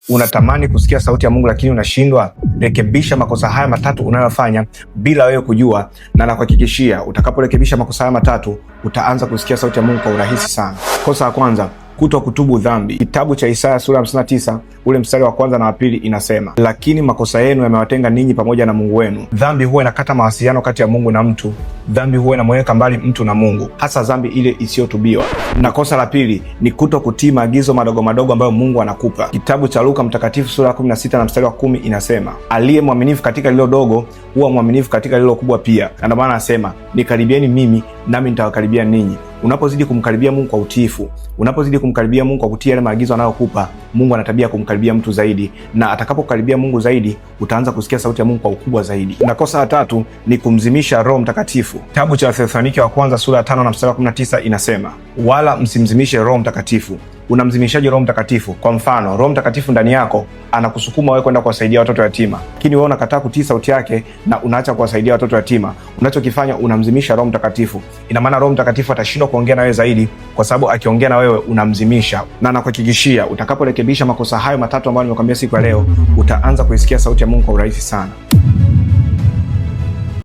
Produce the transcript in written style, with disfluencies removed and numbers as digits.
Unatamani kusikia sauti ya Mungu lakini unashindwa? Rekebisha makosa haya matatu unayofanya bila wewe kujua, na nakuhakikishia utakaporekebisha makosa haya matatu utaanza kusikia sauti ya Mungu kwa urahisi sana. Kosa la kwanza, kuto kutubu dhambi. Kitabu cha Isaya sura 59 ule mstari wa kwanza na wa pili inasema, lakini makosa yenu yamewatenga ninyi pamoja na Mungu wenu. Dhambi huwa inakata mawasiliano kati ya Mungu na mtu. Dhambi huwa inamweka mbali mtu na Mungu, hasa dhambi ile isiyotubiwa. Na kosa la pili ni kuto kutii maagizo madogo madogo ambayo Mungu anakupa. Kitabu cha Luka mtakatifu sura 16 na mstari wa 10 inasema, aliye mwaminifu katika lilo dogo huwa mwaminifu katika lilo kubwa pia. Na ndio maana anasema, nikaribieni mimi nami nitawakaribia ninyi. Unapozidi kumkaribia Mungu kwa utiifu, unapozidi kumkaribia Mungu kwa kutii yale maagizo anayokupa, Mungu ana tabia kumkaribia mtu zaidi, na atakapokaribia Mungu zaidi utaanza kusikia sauti ya Mungu kwa ukubwa zaidi. Na kosa la tatu ni kumzimisha Roho Mtakatifu. Kitabu cha Wathesalonike wa kwanza sura ya 5 na mstari wa 19 inasema, wala msimzimishe Roho Mtakatifu. Unamzimishaje Roho Mtakatifu? Kwa mfano, Roho Mtakatifu ndani yako anakusukuma wewe kwenda kuwasaidia watoto yatima, lakini wewe unakataa kutii sauti yake na unaacha kuwasaidia watoto yatima. Unachokifanya, unamzimisha Roho Mtakatifu. Ina maana Roho Mtakatifu atashindwa kuongea na wewe zaidi, kwa sababu akiongea na wewe unamzimisha. Na nakuhakikishia utakaporekebisha makosa hayo matatu ambayo nimekwambia siku ya leo, utaanza kuisikia sauti ya Mungu kwa urahisi sana.